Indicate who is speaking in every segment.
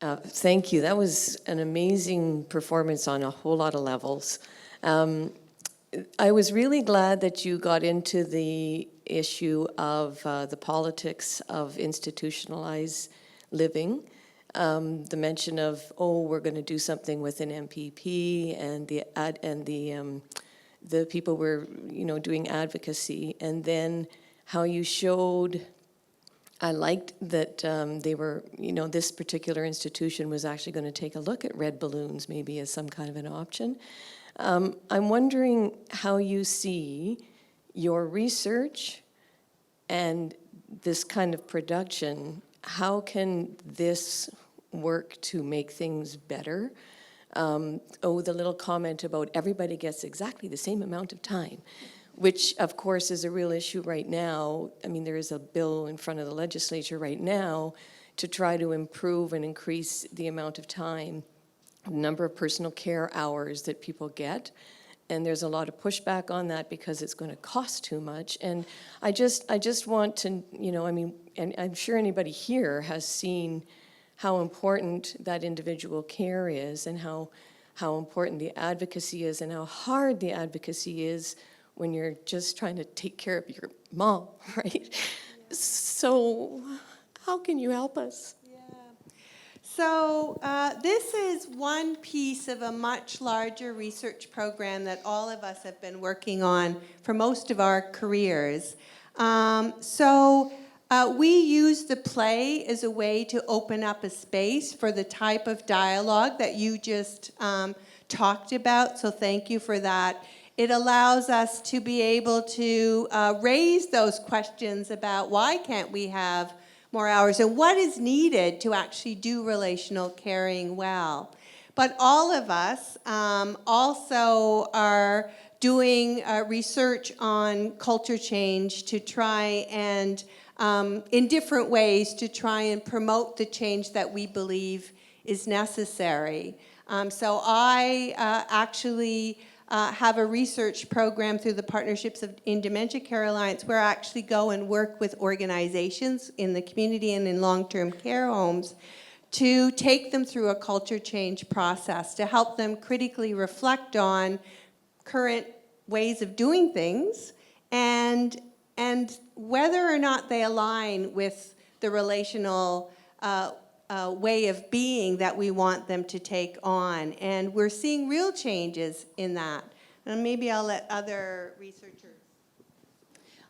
Speaker 1: Thank you. That was an amazing performance on a whole lot of levels. I was really glad that you got into the issue of the politics of institutionalized living. The mention of, oh, we're going to do something with an MPP and the people were, doing advocacy, and then how you showed. I liked that they were, this particular institution was actually going to take a look at red balloons maybe as some kind of an option. I'm wondering how you see your research and this kind of production. How can this work to make things better? The little comment about everybody gets exactly the same amount of time, which of course is a real issue right now. I mean, there is a bill in front of the legislature right now to try to improve and increase the amount of time, number of personal care hours that people get. And there's a lot of pushback on that because it's going to cost too much. And I just want to, and I'm sure anybody here has seen how important that individual care is, and how important the advocacy is, and how hard the advocacy is when you're just trying to take care of your mom, right? Yeah. So how can you help us?
Speaker 2: So this is one piece of a much larger research program that all of us have been working on for most of our careers. We use the play as a way to open up a space for the type of dialogue that you just talked about, so thank you for that. It allows us to be able to raise those questions about why can't we have more hours and what is needed to actually do relational caring well. But all of us also are doing research on culture change to try and, in different ways, to try and promote the change that we believe is necessary. So I actually have a research program through the Partnerships in Dementia Care Alliance where I actually go and work with organizations in the community and in long-term care homes to take them through a culture change process, to help them critically reflect on current ways of doing things and whether or not they align with the relational way of being that we want them to take on. And we're seeing real changes in that. And maybe I'll let other researchers.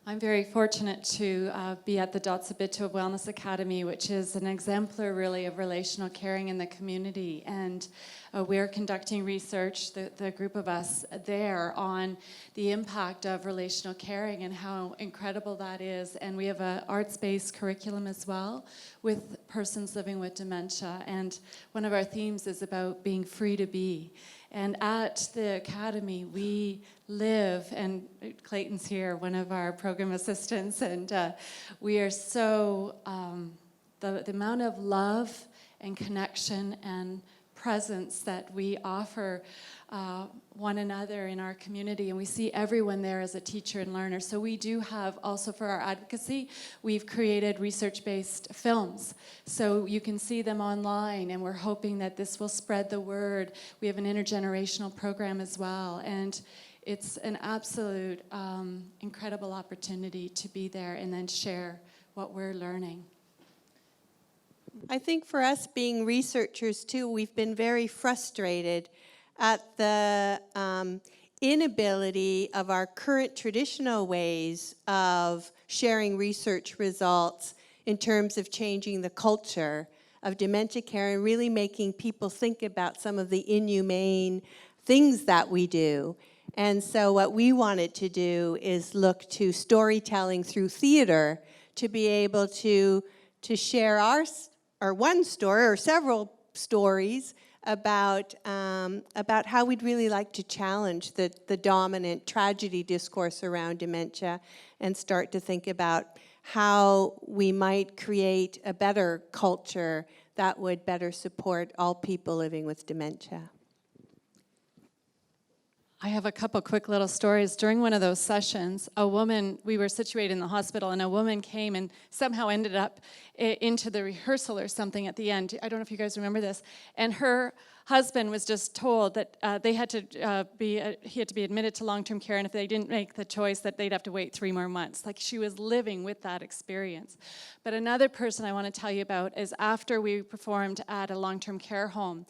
Speaker 3: I'm very fortunate to be at the Dotsabito Wellness Academy, which is an exemplar really of relational caring in the community. And we're conducting research, the group of us there, on the impact of relational caring and how incredible that is. And we have an arts-based curriculum as well with persons living with dementia. And one of our themes is about being free to be. And at the Academy, we live, and Clayton's here, one of our program assistants, and we are so, the amount of love and connection and presence that we offer one another in our community, and we see everyone there as a teacher and learner. So we do have, also for our advocacy, we've created research-based films. So you can see them online, and we're hoping that this will spread the word. We have an intergenerational program as well, and it's an absolute incredible opportunity to be there and then share what we're learning.
Speaker 2: I think for us being researchers too, we've been very frustrated at the inability of our current traditional ways of sharing research results in terms of changing the culture of dementia care and really making people think about some of the inhumane things that we do. And so what we wanted to do is look to storytelling through theater to be able to share our one story or several stories about how we'd really like to challenge the dominant tragedy discourse around dementia and start to think about how we might create a better culture that would better support all people living with dementia.
Speaker 3: I have a couple quick little stories. During one of those sessions, we were situated in the hospital, and a woman came and somehow ended up into the rehearsal or something at the end. I don't know if you guys remember this. And her husband was just told that he had to be admitted to long-term care, and if they didn't make the choice, that they'd have to wait 3 more months. Like, she was living with that experience. But another person I want to tell you about is after we performed at a long-term care home,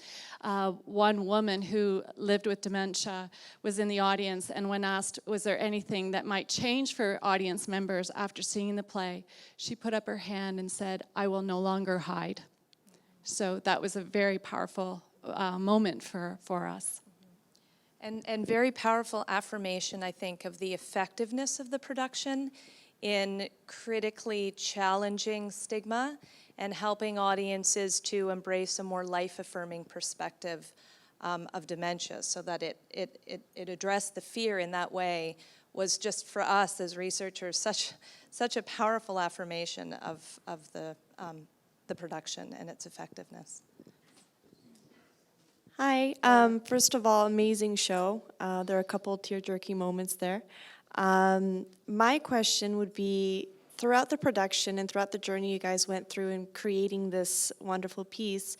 Speaker 3: one woman who lived with dementia was in the audience, and when asked, was there anything that might change for audience members after seeing the play, she put up her hand and said, "I will no longer hide." So that was a very powerful moment for us.
Speaker 4: And very powerful affirmation, I think, of the effectiveness of the production in critically challenging stigma and helping audiences to embrace a more life-affirming perspective of dementia, so that it addressed the fear in that way was just, for us as researchers, such a powerful affirmation of the production and its effectiveness.
Speaker 5: Hi. First of all, amazing show. There are a couple tear-jerky moments there. My question would be, throughout the production and throughout the journey you guys went through in creating this wonderful piece,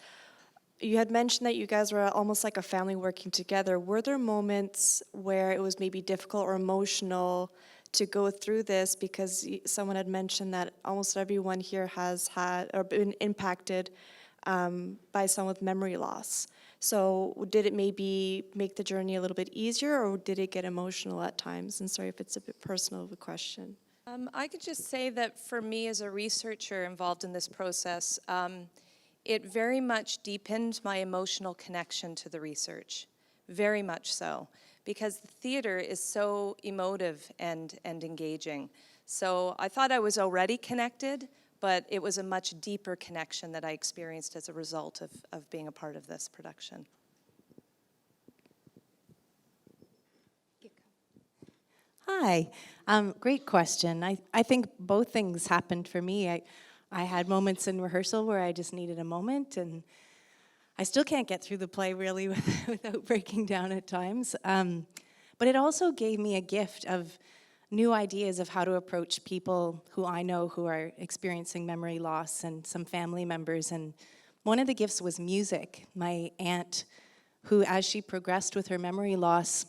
Speaker 5: you had mentioned that you guys were almost like a family working together. Were there moments where it was maybe difficult or emotional to go through this, because someone had mentioned that almost everyone here has had or been impacted by someone with memory loss? So did it maybe make the journey a little bit easier, or did it get emotional at times? And sorry if it's a bit personal of a question.
Speaker 4: I could just say that for me as a researcher involved in this process, it very much deepened my emotional connection to the research, very much so, because the theater is so emotive and engaging. So I thought I was already connected, but it was a much deeper connection that I experienced as a result of being a part of this production.
Speaker 6: Hi, great question. I think both things happened for me. I had moments in rehearsal where I just needed a moment, and I still can't get through the play really without breaking down at times. But it also gave me a gift of new ideas of how to approach people who I know who are experiencing memory loss, and some family members. And one of the gifts was music. My aunt, who as she progressed with her memory loss,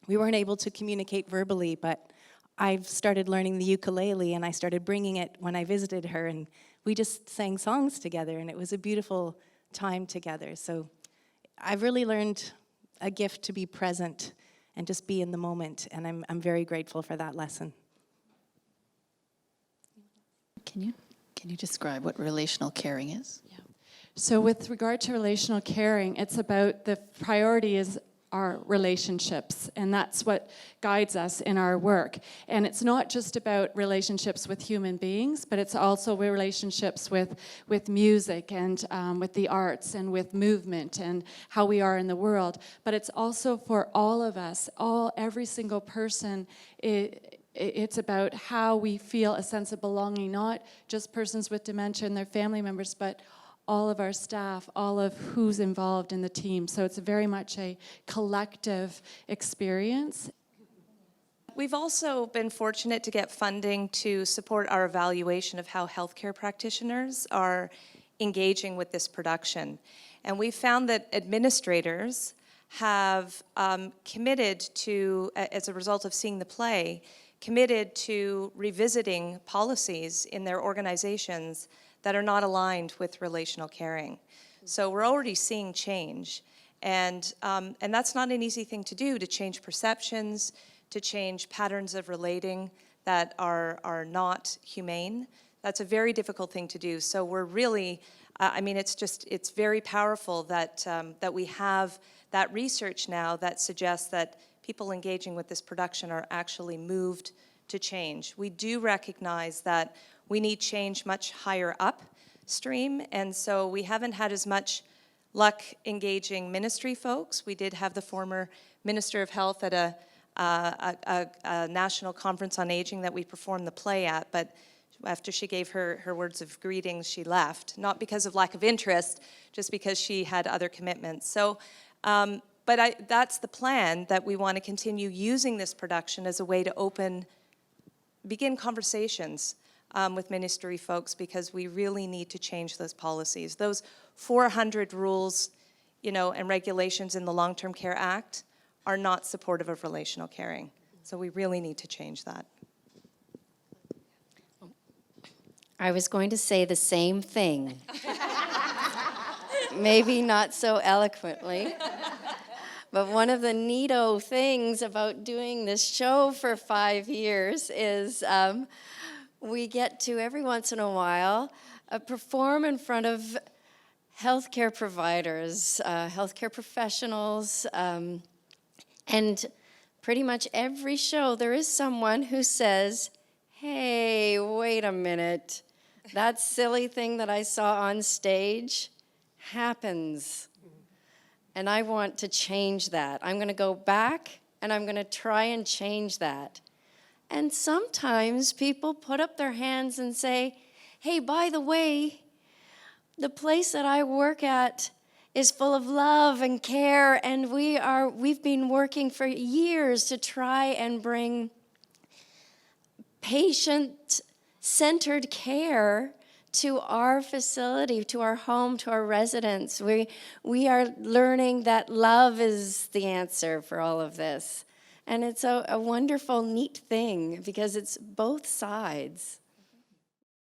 Speaker 6: we weren't able to communicate verbally, but I've started learning the ukulele, and I started bringing it when I visited her, and we just sang songs together, and it was a beautiful time together. So I've really learned a gift to be present and just be in the moment, and I'm very grateful for that lesson.
Speaker 7: Can you describe what relational caring is?
Speaker 3: Yeah. So with regard to relational caring, it's about the priority is our relationships, and that's what guides us in our work. And it's not just about relationships with human beings, but it's also relationships with music and with the arts and with movement and how we are in the world. But it's also for all of us, every single person. It's about how we feel a sense of belonging, not just persons with dementia and their family members, but all of our staff, all of who's involved in the team. So it's very much a collective experience.
Speaker 4: We've also been fortunate to get funding to support our evaluation of how healthcare practitioners are engaging with this production. And we found that administrators have committed to, as a result of seeing the play, committed to revisiting policies in their organizations that are not aligned with relational caring. So we're already seeing change, and that's not an easy thing to do, to change perceptions, to change patterns of relating that are not humane. That's a very difficult thing to do. So we're really, it's very powerful that that we have that research now that suggests that people engaging with this production are actually moved to change. We do recognize that we need change much higher upstream, and so we haven't had as much luck engaging ministry folks. We did have the former Minister of Health at a national conference on aging that we performed the play at, but after she gave her words of greetings, she left, not because of lack of interest, just because she had other commitments. So But that's the plan, that we want to continue using this production as a way to begin conversations with ministry folks, because we really need to change those policies. Those 400 rules, and regulations in the Long-Term Care Act are not supportive of relational caring. So we really need to change that.
Speaker 8: I was going to say the same thing. Maybe not so eloquently. But one of the neato things about doing this show for 5 years is we get to, every once in a while, perform in front of healthcare providers, healthcare professionals, and pretty much every show there is someone who says, hey, wait a minute, that silly thing that I saw on stage happens. And I want to change that. I'm going to go back and I'm going to try and change that. And sometimes people put up their hands and say, hey, by the way, the place that I work at is full of love and care, and we've been working for years to try and bring patient-centered care to our facility, to our home, to our residents. We are learning that love is the answer for all of this. And it's a wonderful, neat thing, because it's both sides.